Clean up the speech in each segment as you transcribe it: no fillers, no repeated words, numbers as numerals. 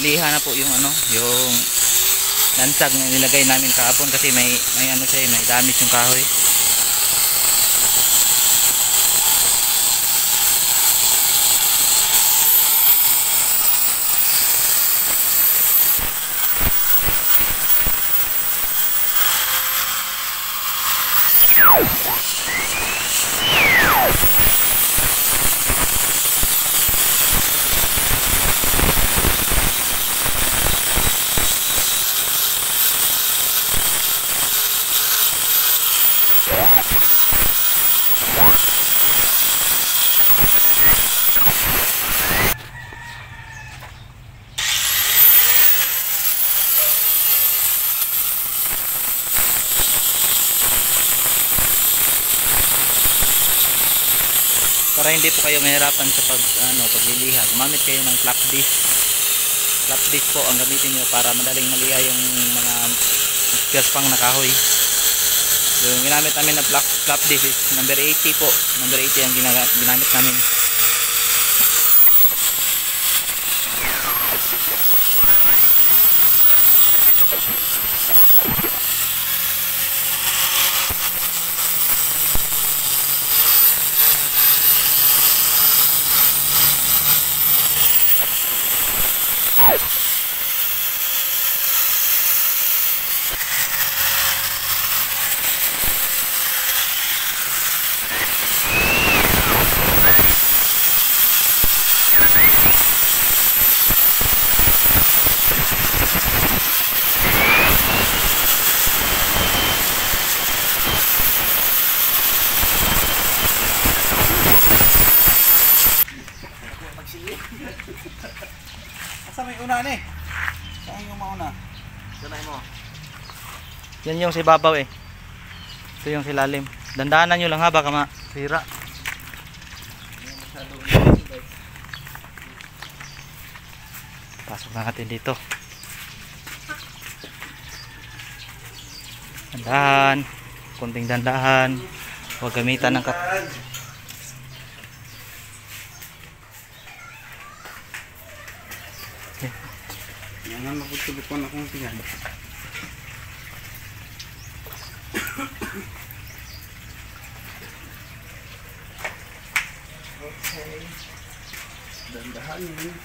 liliha na po yung ano, yung lansag na nilagay namin kahapon kasi may ano siya, may damage yung kahoy. Para hindi po kayo mahirapan sa pagliliha, gumamit kayo ng flap disc. Flap disc po ang gamitin nyo para madaling maliha yung mga gaspang na kahoy. Yung ginamit namin na flap disc is number 80 po. Number 80 ang ginamit namin. Asa may una ni? Saan yung mauna? Sanay mo. Yan yung si babaw eh. Ito yung si lalim. Dandanan nyo lang ha, baka masira. Pasok na natin dito. Dandahan. Kunting dandahan. Huwag gamitan ng Jangan maputulukon akong tingnan. Okay. Dandahan yun.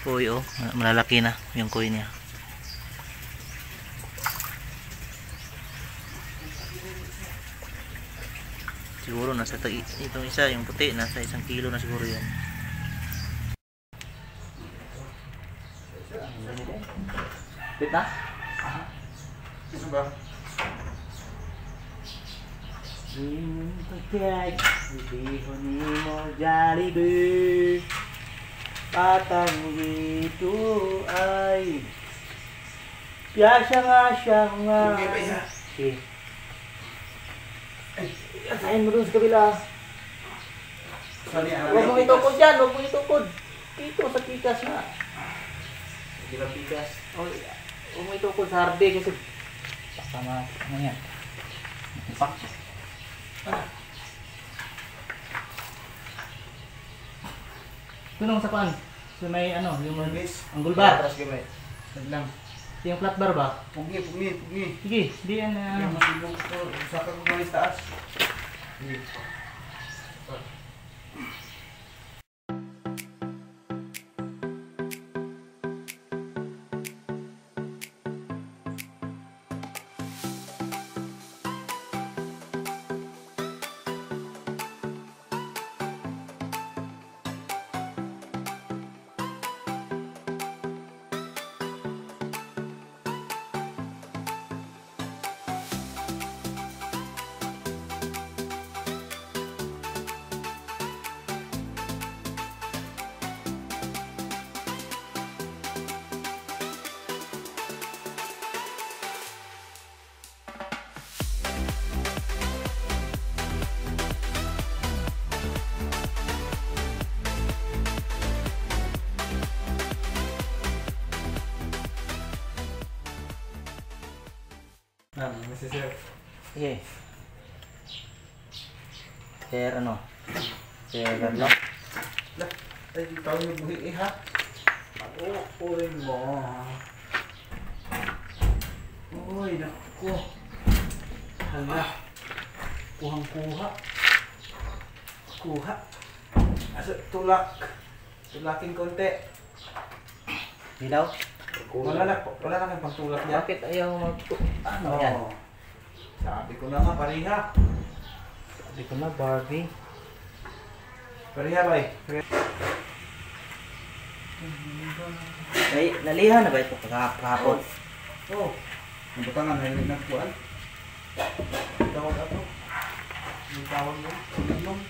kuy oh, malalaki na yung kuy niya. Siguro nasa itong isa, yung puti, nasa 1 kilo na siguro yan. Bit na? Ano ba? Ibihon mo Jollibee, patang ito ay piyasa nga siya nga. Okay. Asahin mo dun sa kabila. Huwag mong itukod dyan, huwag mong itukod. Dito sa pikas na. Di ba pikas? Huwag mong itukod sa harde kasi pasama. Ano yan? Pak. Tunong sa paan? So may ano, yung angle bar. Lang. Yung flat bar ba? Pugi. Sige, di yan. Yung masilong ko, sa kagumay taas. Sige. Sir, ano? Kaya lang. Lah, tayo tayo yung buhi ha. Pag-uupuin mo. Uy, naku. Hala. Kuhang-kuha. Kuha. Asa, tulak. Tulakin konti. Dilaw? Wala na kang pagtulak niya. Bakit ayaw ano Oo. yan? Sabi ko na nga, pariha. Sabi ko na, Barbie. Pariha, bay. Ay, nalihan na ba ito kahapon? Oo. Ang batangan, may nagpuan. Tawag ato. May tawag mo. Sinilong.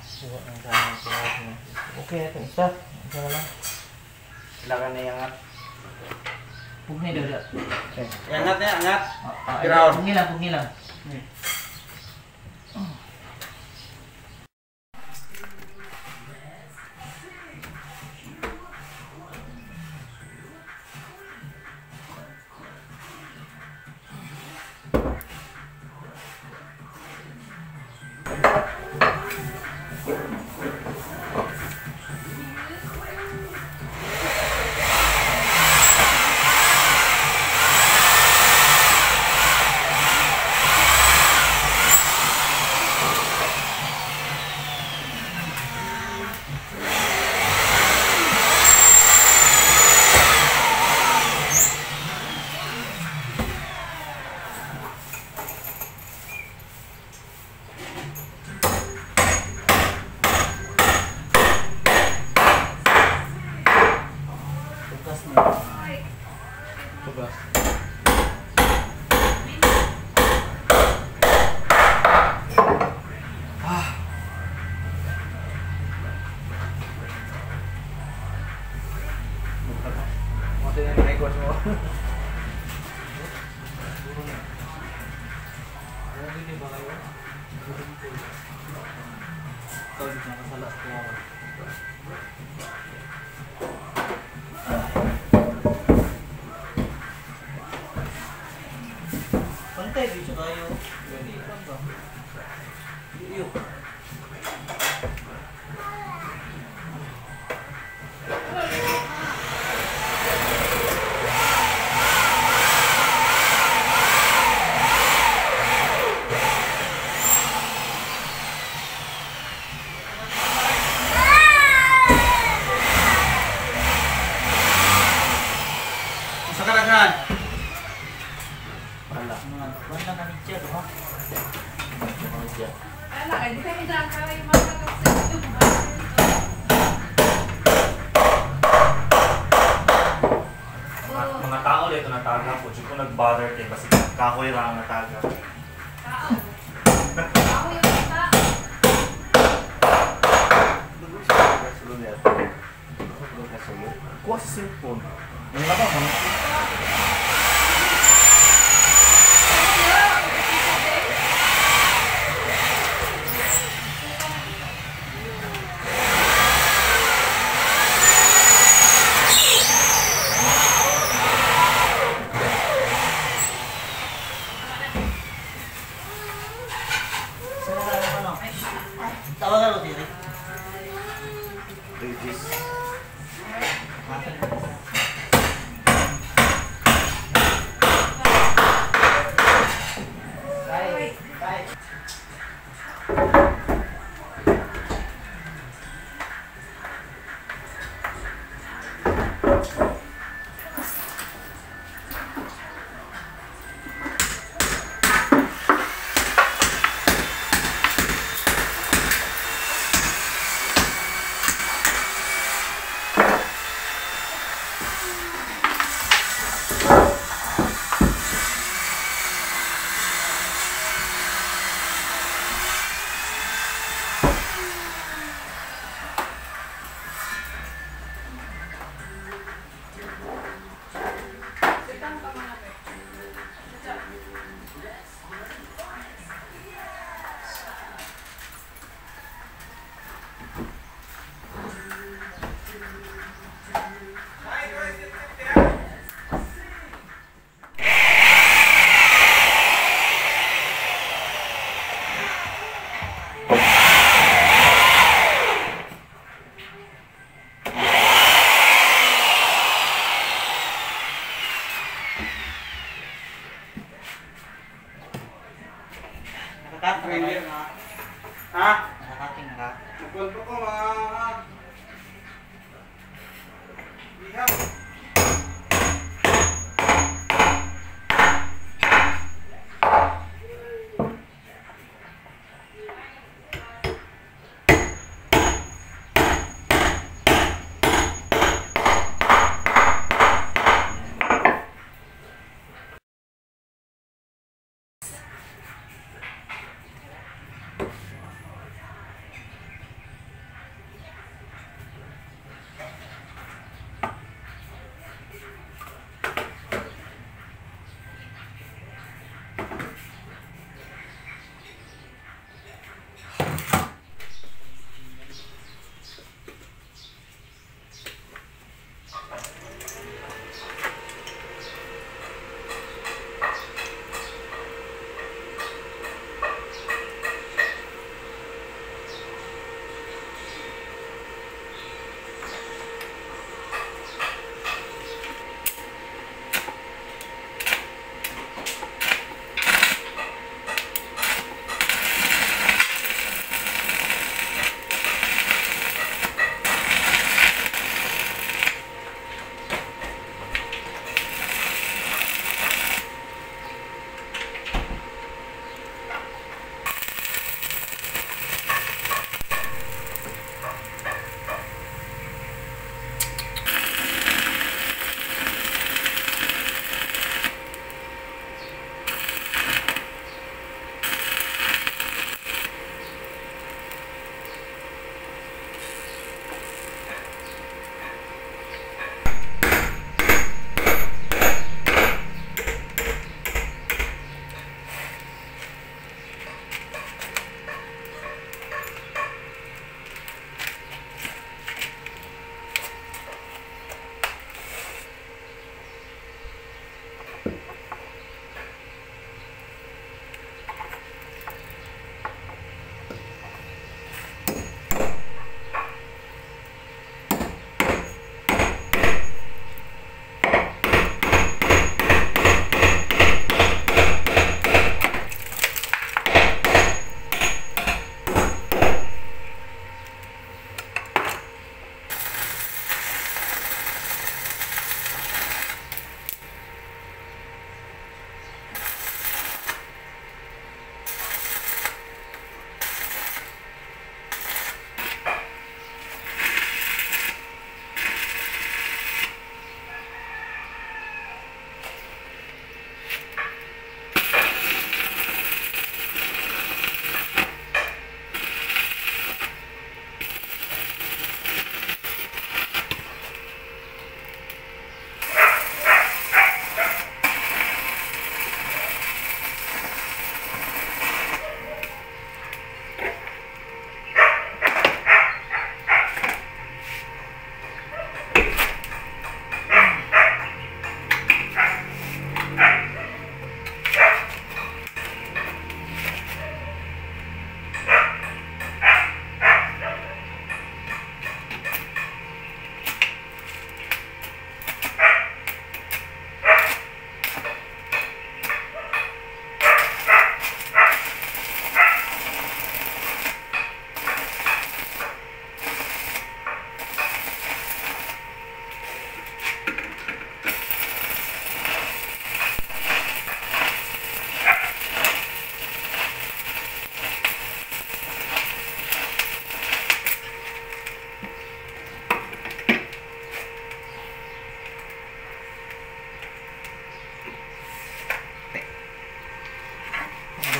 Suwa ng damang suwat mo. Okay, ito isa. Isa na lang. Kailangan na iangat. Huwag na daw. Okay. Iangat na, iangat. Ground. Pugni lang. Tugas. Mati na yung records mo. Hindi ba kayo? Ikaw din nakasalas ko ako. Pantay, bisa kayo. Hindi ka ba? Iyo. Sa kalaghan. Wala. Wala ka ni Chad, ha? Wala dyan. Hindi kami nakakala yung mga Mga tao dito nataga po. Diyo ko nag-bother kayo kasi kahoy lang nataga. tao. Ako yung kita. Kuha sa cellphone. Wala ka, ha? Tawagan mo dito. Ladies. Nakakating naka. Nagkuhan pa ko, mga... Lihaw.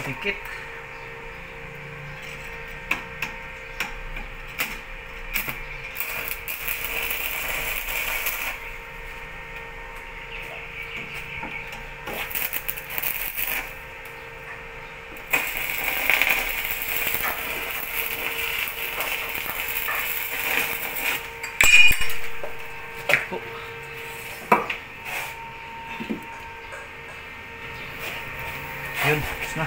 Dikit. Yun, tapos na.